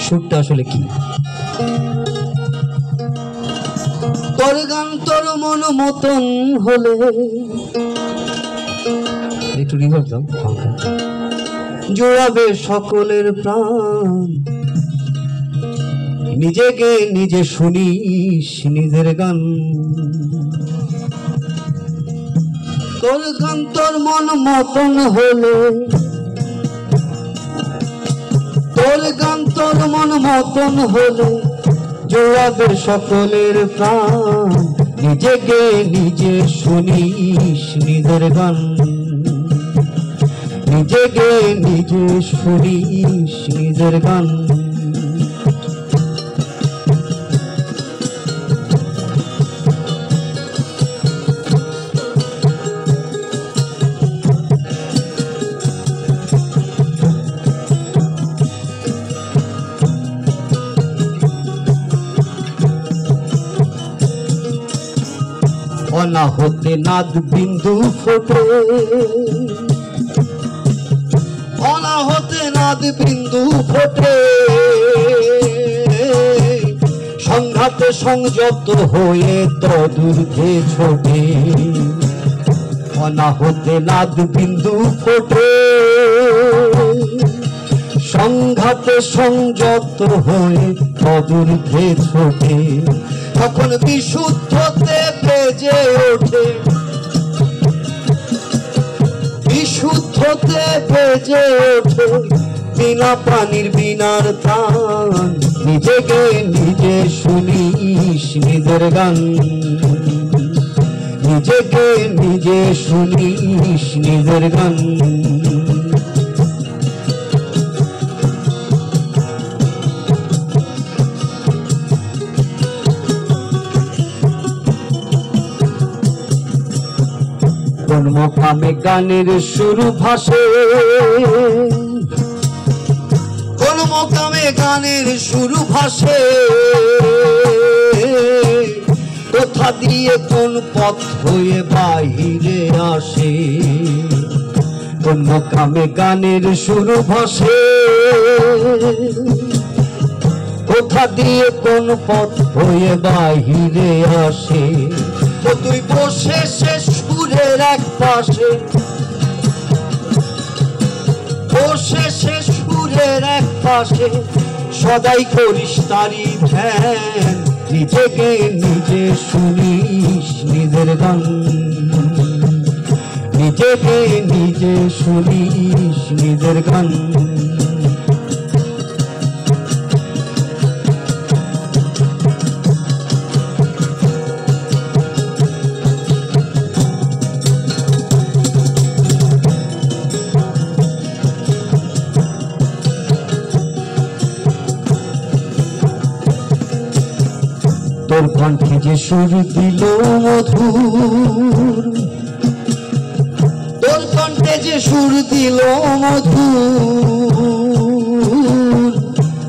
সুরটা আসলে কি? তোর গান তোর মন মতন হলে, একটু রিভার্ব দাও, জোড়াবে সকলের প্রাণ, নিজেকে নিজে শুনিস নিজের গান। তোর গান তোর মন মতন হলে, তোর গান তোর মন মতন হলে, জোড়াবে সকলের প্রাণ, নিজেকে নিজে শুনিস নিজের গান, নিজেকে নিজে শুনিস নিজের গান। অনাহতে নাদ বিন্দু ফোটে, অনাহতে নাদ বিন্দু ফোটে, সংঘাতে সংযত হয়ে তদূর্ধ্বে ছোটে। অনাহতে নাদ বিন্দু ফোটে, সংঘাতে সংযত হয়ে তদূর্ধ্বে ছোটে। তখন বিশুদ্ধতে বেজে ওঠে, বিশুদ্ধতে বেজে ওঠে বিনা পানির বিনার প্রাণ, নিজেকে নিজে শুনিস নিজের গান, নিজেকে নিজে শুনিস নিজের গান। কোন মোকামে গানের শুরু ভাসে, কোন মোকামে গানের শুরু ভাসে, কোথা দিয়ে কোন পথ হয়ে বাহিরে আসে। কোন মোকামে গানের শুরু ভাসে, কোথা দিয়ে কোন পথ হয়ে বাহিরে আসে। তো তুই বসে সে সুরের এক পাশে, বসে সে সুরের এক পাশে, সদাই করিস তারি ধ্যান, নিজেকে নিজে শুনিস নিজের গান, নিজেকে নিজে শুনিস নিজের গান। তোর কণ্ঠে যে সুর দিল মধুর, তোর কণ্ঠে যে সুর দিল মধুর,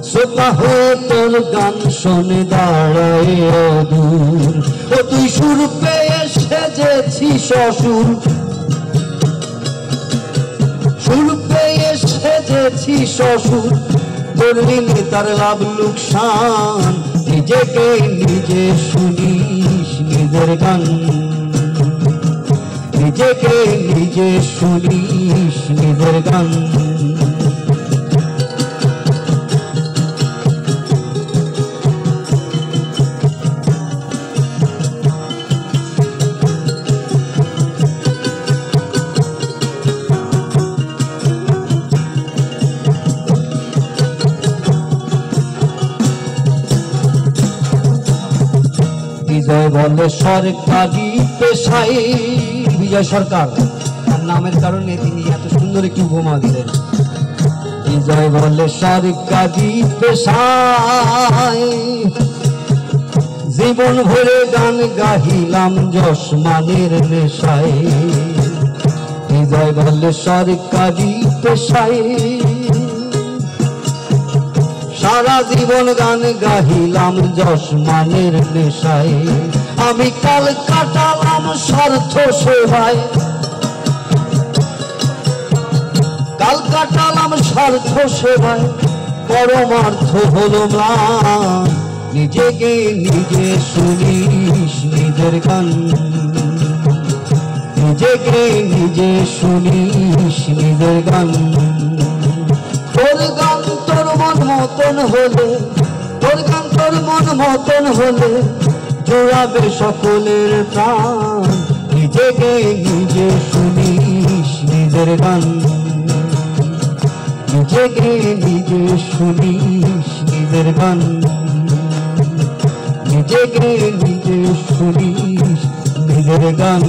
শ্রোতা হয়ে তোর গান শোনে দাঁড়ায় অদূর। ও তুই সুর পেয়ে সেজেছিস অসুর, সুর পেয়ে সেজেছিস অসুর, করলি তার লাভ লোকসান, নিজেকে নিজে শুনিস নিজের গান, নিজেকে নিজে শুনিস নিজের গান। বিজয় বলে সরকারি পেশায়, বিজয় সরকার তার নামের কারণে তিনি এত সুন্দর একটি উপমা দিলেন। বিজয় বলে সরকারি পেশায়, জীবন ভরে গান গাহিলাম যশ মানের নেশায়। বিজয় বলে সরকারি পেশায়, সারা জীবন গান গাহিলাম যশ মানের নেশায়। আমি কাল কাটালাম স্বার্থ সেবায়, কাল কাটালাম স্বার্থ সেবায়, পরমার্থ হলো ম্লান, নিজেকে নিজে শুনিস নিজের গান, নিজেকে নিজে শুনিস নিজের গান। তোর গান তোর মন মতন হলে, তোর গান তোর মন মতন হলে জোড়াবে সকলের প্রাণ, নিজেকে নিজে শুনিস নিজের গান, নিজেকে নিজে শুনিস নিজের গান, নিজেকে নিজে শুনিস নিজের গান।